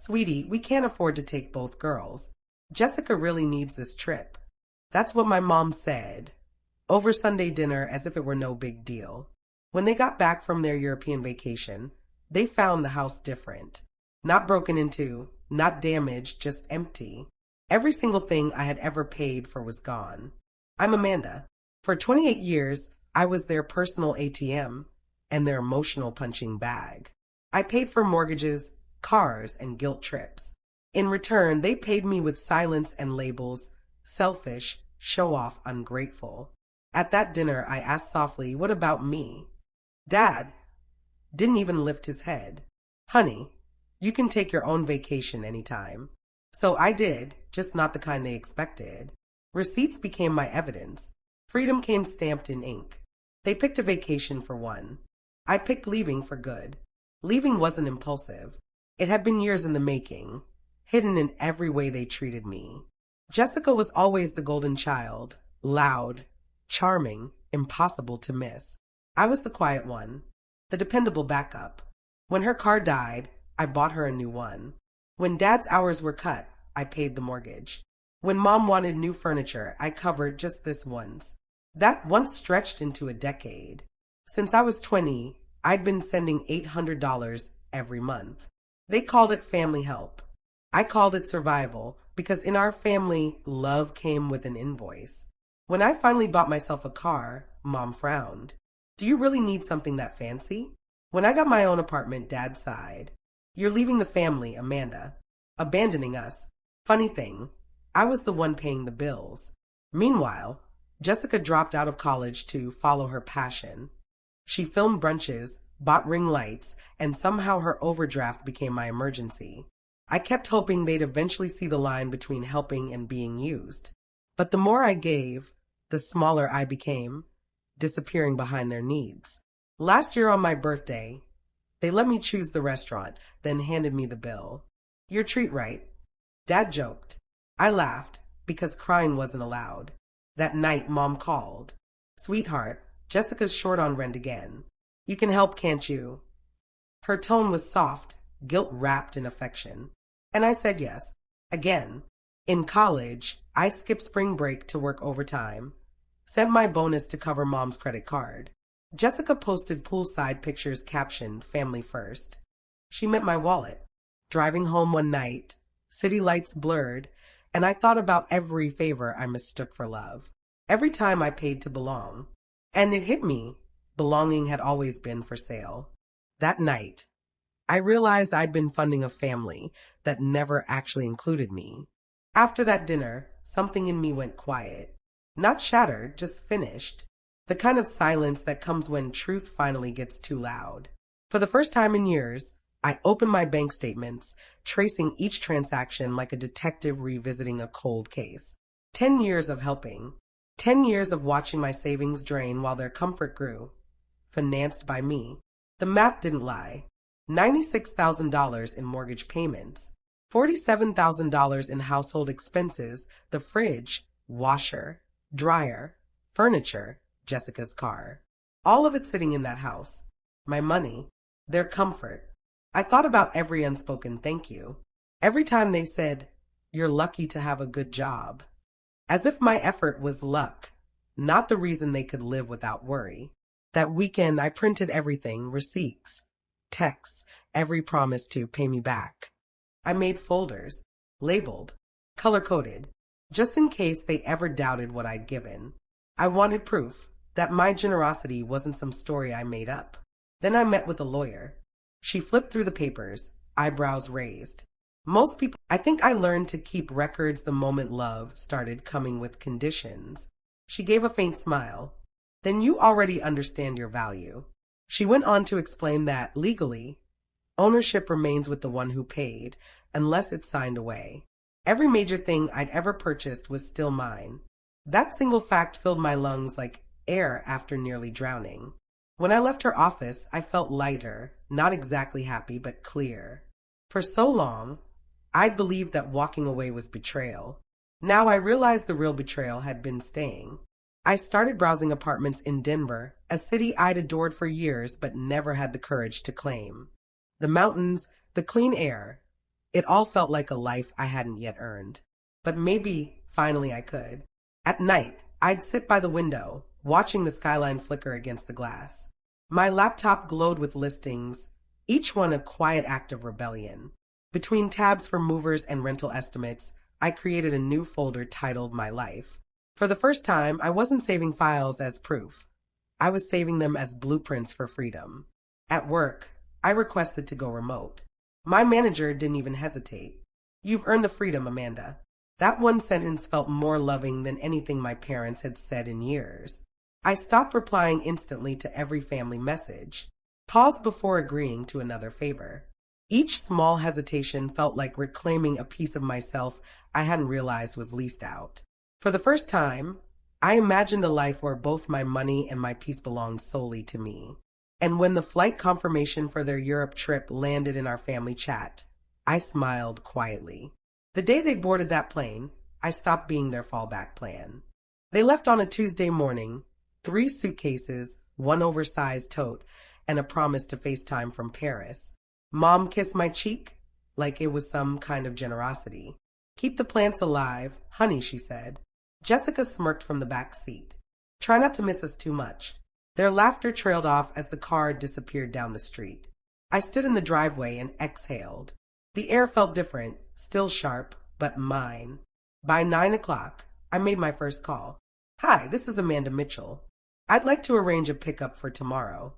Sweetie, we can't afford to take both girls. Jessica really needs this trip. That's what my mom said, over Sunday dinner as if it were no big deal. When they got back from their European vacation, they found the house different. Not broken into, not damaged, just empty. Every single thing I had ever paid for was gone. I'm Amanda. For 28 years, I was their personal ATM and their emotional punching bag. I paid for mortgages, cars, and guilt trips. In return, they paid me with silence and labels: selfish, show-off, ungrateful. At that dinner, I asked softly, "What about me?" Dad didn't even lift his head. "Honey, you can take your own vacation anytime." So I did, just not the kind they expected. Receipts became my evidence. Freedom came stamped in ink. They picked a vacation for one. I picked leaving for good. Leaving wasn't impulsive. It had been years in the making, hidden in every way they treated me. Jessica was always the golden child, loud, charming, impossible to miss. I was the quiet one, the dependable backup. When her car died, I bought her a new one. When Dad's hours were cut, I paid the mortgage. When Mom wanted new furniture, I covered just this once. That once stretched into a decade. Since I was 20, I'd been sending $800 every month. They called it family help. I called it survival, because in our family, love came with an invoice. When I finally bought myself a car, Mom frowned. "Do you really need something that fancy?" When I got my own apartment, Dad sighed. "You're leaving the family, Amanda. Abandoning us." Funny thing, I was the one paying the bills. Meanwhile, Jessica dropped out of college to follow her passion. She filmed brunches, bought ring lights, and somehow her overdraft became my emergency. I kept hoping they'd eventually see the line between helping and being used. But the more I gave, the smaller I became, disappearing behind their needs. Last year on my birthday, they let me choose the restaurant, then handed me the bill. "Your treat, right?" Dad joked. I laughed, because crying wasn't allowed. That night, Mom called. "Sweetheart, Jessica's short on rent again. You can help, can't you?" Her tone was soft, guilt wrapped in affection. And I said yes. Again. In college, I skipped spring break to work overtime. Sent my bonus to cover Mom's credit card. Jessica posted poolside pictures captioned "Family First." She met my wallet. Driving home one night, city lights blurred, and I thought about every favor I mistook for love. Every time I paid to belong. And it hit me. Belonging had always been for sale. That night, I realized I'd been funding a family that never actually included me. After that dinner, something in me went quiet. Not shattered, just finished. The kind of silence that comes when truth finally gets too loud. For the first time in years, I opened my bank statements, tracing each transaction like a detective revisiting a cold case. 10 years of helping. 10 years of watching my savings drain while their comfort grew. Financed by me. The math didn't lie. $96,000 in mortgage payments. $47,000 in household expenses, the fridge, washer, dryer, furniture, Jessica's car. All of it sitting in that house. My money. Their comfort. I thought about every unspoken thank you. Every time they said, "You're lucky to have a good job." As if my effort was luck, not the reason they could live without worry. That weekend I printed everything, receipts, texts, every promise to pay me back. I made folders, labeled, color-coded, just in case they ever doubted what I'd given. I wanted proof that my generosity wasn't some story I made up. Then I met with a lawyer. She flipped through the papers, eyebrows raised. I think I learned to keep records the moment love started coming with conditions. She gave a faint smile. "Then you already understand your value." She went on to explain that, legally, ownership remains with the one who paid, unless it's signed away. Every major thing I'd ever purchased was still mine. That single fact filled my lungs like air after nearly drowning. When I left her office, I felt lighter, not exactly happy, but clear. For so long, I'd believed that walking away was betrayal. Now I realized the real betrayal had been staying. I started browsing apartments in Denver, a city I'd adored for years but never had the courage to claim. The mountains, the clean air, It all felt like a life I hadn't yet earned. But maybe, finally I could. At night, I'd sit by the window, watching the skyline flicker against the glass. My laptop glowed with listings, each one a quiet act of rebellion. Between tabs for movers and rental estimates, I created a new folder titled My Life. For the first time, I wasn't saving files as proof. I was saving them as blueprints for freedom. At work, I requested to go remote. My manager didn't even hesitate. "You've earned the freedom, Amanda." That one sentence felt more loving than anything my parents had said in years. I stopped replying instantly to every family message, paused before agreeing to another favor. Each small hesitation felt like reclaiming a piece of myself I hadn't realized was leased out. For the first time, I imagined a life where both my money and my peace belonged solely to me. And when the flight confirmation for their Europe trip landed in our family chat, I smiled quietly. The day they boarded that plane, I stopped being their fallback plan. They left on a Tuesday morning, 3 suitcases, 1 oversized tote, and a promise to FaceTime from Paris. Mom kissed my cheek like it was some kind of generosity. "Keep the plants alive, honey," she said. Jessica smirked from the back seat. "Try not to miss us too much." Their laughter trailed off as the car disappeared down the street. I stood in the driveway and exhaled. The air felt different, still sharp, but mine. By 9 o'clock, I made my first call. "Hi, this is Amanda Mitchell. I'd like to arrange a pickup for tomorrow."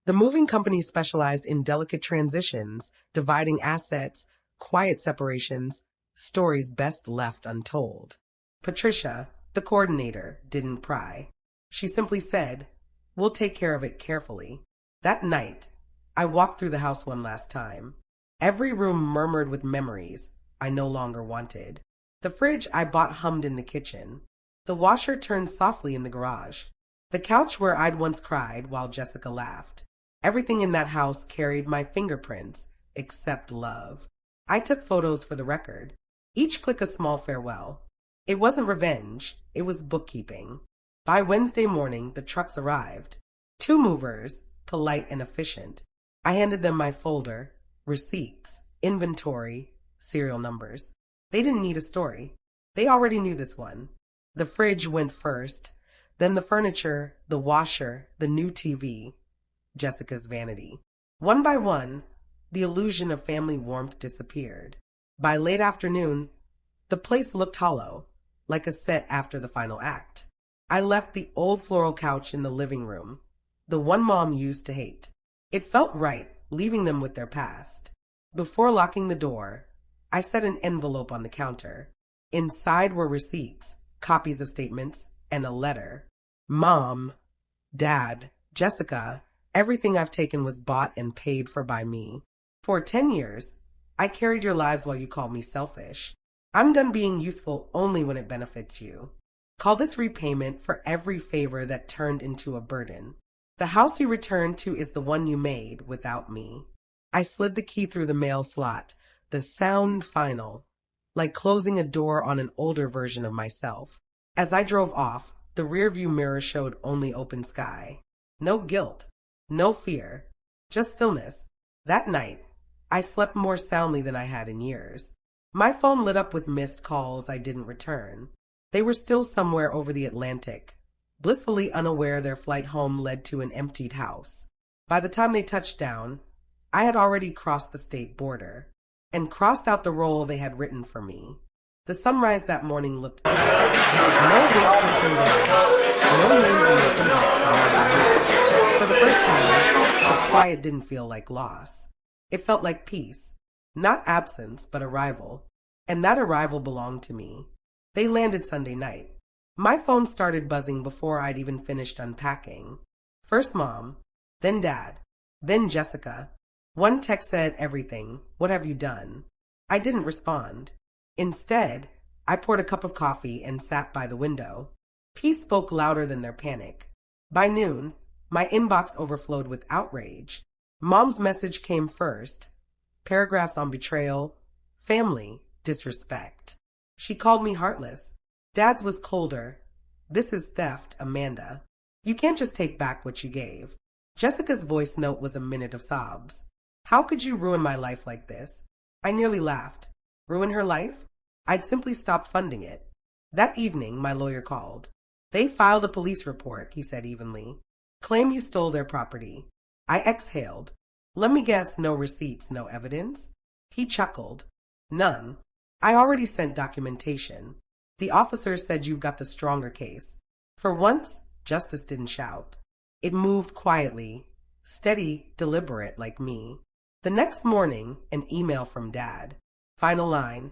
The moving company specialized in delicate transitions, dividing assets, quiet separations, stories best left untold. Patricia, the coordinator, didn't pry. She simply said, "We'll take care of it carefully." That night, I walked through the house one last time. Every room murmured with memories I no longer wanted. The fridge I bought hummed in the kitchen. The washer turned softly in the garage. The couch where I'd once cried while Jessica laughed. Everything in that house carried my fingerprints, except love. I took photos for the record, each click a small farewell. It wasn't revenge, it was bookkeeping. By Wednesday morning, the trucks arrived. 2 movers, polite and efficient. I handed them my folder, receipts, inventory, serial numbers. They didn't need a story. They already knew this one. The fridge went first, then the furniture, the washer, the new TV, Jessica's vanity. One by one, the illusion of family warmth disappeared. By late afternoon, the place looked hollow, like a set after the final act. I left the old floral couch in the living room, the one Mom used to hate. It felt right, leaving them with their past. Before locking the door, I set an envelope on the counter. Inside were receipts, copies of statements, and a letter. "Mom, Dad, Jessica, everything I've taken was bought and paid for by me. For 10 years, I carried your lives while you called me selfish. I'm done being useful only when it benefits you. Call this repayment for every favor that turned into a burden. The house you returned to is the one you made without me." I slid the key through the mail slot, the sound final, like closing a door on an older version of myself. As I drove off, the rearview mirror showed only open sky. No guilt, no fear, just stillness. That night, I slept more soundly than I had in years. My phone lit up with missed calls I didn't return. They were still somewhere over the Atlantic, blissfully unaware their flight home led to an emptied house. By the time they touched down, I had already crossed the state border and crossed out the role they had written for me. The sunrise that morning looked no weight for single, no names in the index. For the first time, the quiet didn't feel like loss. It felt like peace, not absence, but arrival, and that arrival belonged to me. They landed Sunday night. My phone started buzzing before I'd even finished unpacking. First Mom, then Dad, then Jessica. One text said everything. "What have you done?" I didn't respond. Instead, I poured a cup of coffee and sat by the window. Peace spoke louder than their panic. By noon, my inbox overflowed with outrage. Mom's message came first. Paragraphs on betrayal, family, disrespect. She called me heartless. Dad's was colder. "This is theft, Amanda. You can't just take back what you gave." Jessica's voice note was a minute of sobs. "How could you ruin my life like this? I nearly laughed. Ruin her life? I'd simply stopped funding it. That evening, my lawyer called. They filed a police report, he said evenly. Claim you stole their property. I exhaled. Let me guess, no receipts, no evidence? He chuckled. None. I already sent documentation. The officer said you've got the stronger case. For once, justice didn't shout. It moved quietly, steady, deliberate like me. The next morning, an email from Dad. Final line.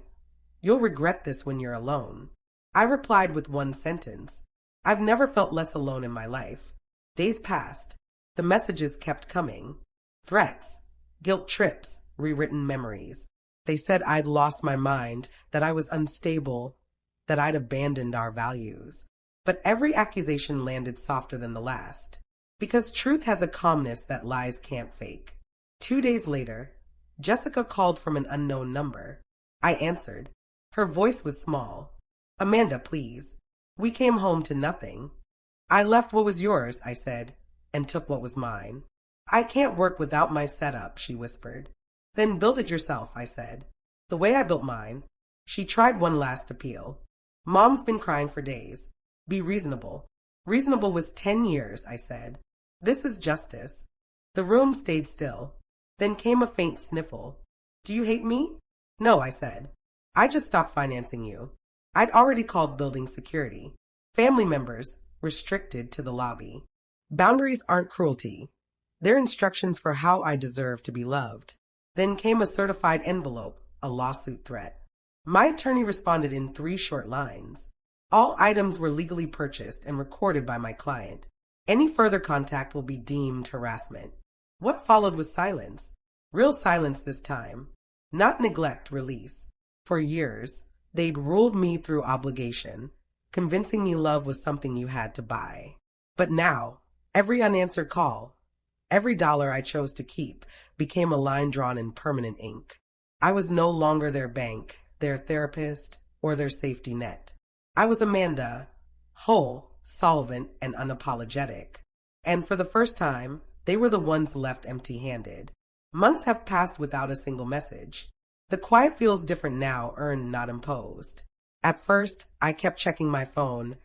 You'll regret this when you're alone. I replied with one sentence. I've never felt less alone in my life. Days passed. The messages kept coming. Threats, guilt trips, rewritten memories. They said I'd lost my mind, that I was unstable, that I'd abandoned our values. But every accusation landed softer than the last. Because truth has a calmness that lies can't fake. 2 days later, Jessica called from an unknown number. I answered. Her voice was small. Amanda, please. We came home to nothing. I left what was yours, I said, and took what was mine. I can't work without my setup, she whispered. Then build it yourself, I said. The way I built mine. She tried one last appeal. Mom's been crying for days. Be reasonable. Reasonable was 10 years, I said. This is justice. The room stayed still. Then came a faint sniffle. Do you hate me? No, I said. I just stopped financing you. I'd already called building security. Family members, restricted to the lobby. Boundaries aren't cruelty. They're instructions for how I deserve to be loved. Then came a certified envelope, a lawsuit threat. My attorney responded in 3 short lines. All items were legally purchased and recorded by my client. Any further contact will be deemed harassment. What followed was silence. Real silence this time. Not neglect, release. For years, they'd ruled me through obligation, convincing me love was something you had to buy. But now, every unanswered call, every dollar I chose to keep became a line drawn in permanent ink. I was no longer their bank, their therapist, or their safety net. I was Amanda, whole, solvent, and unapologetic. And for the first time, they were the ones left empty-handed. Months have passed without a single message. The quiet feels different now, earned, not imposed. At first, I kept checking my phone,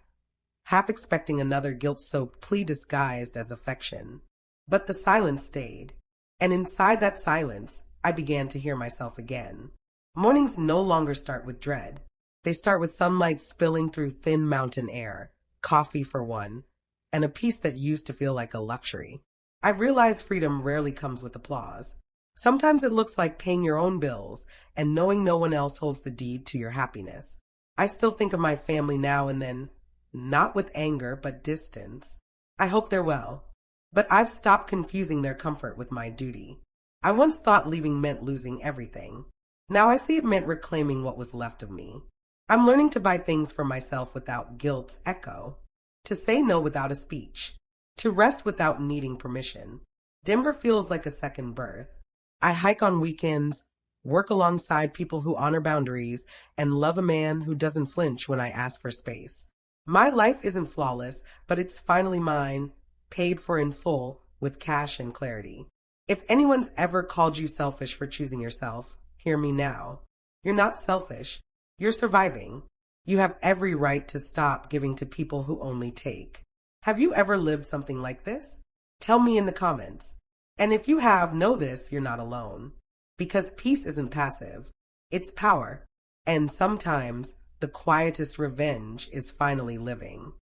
half expecting another guilt-soaked plea disguised as affection. But the silence stayed, and inside that silence, I began to hear myself again. Mornings no longer start with dread. They start with sunlight spilling through thin mountain air, coffee for one, and a peace that used to feel like a luxury. I realize freedom rarely comes with applause. Sometimes it looks like paying your own bills and knowing no one else holds the deed to your happiness. I still think of my family now and then, not with anger, but distance. I hope they're well, but I've stopped confusing their comfort with my duty. I once thought leaving meant losing everything. Now I see it meant reclaiming what was left of me. I'm learning to buy things for myself without guilt's echo, to say no without a speech, to rest without needing permission. Denver feels like a second birth. I hike on weekends, work alongside people who honor boundaries, and love a man who doesn't flinch when I ask for space. My life isn't flawless, but it's finally mine, paid for in full, with cash and clarity. If anyone's ever called you selfish for choosing yourself, hear me now. You're not selfish. You're surviving. You have every right to stop giving to people who only take. Have you ever lived something like this? Tell me in the comments. And if you have, know this, you're not alone. Because peace isn't passive. It's power. And sometimes the quietest revenge is finally living.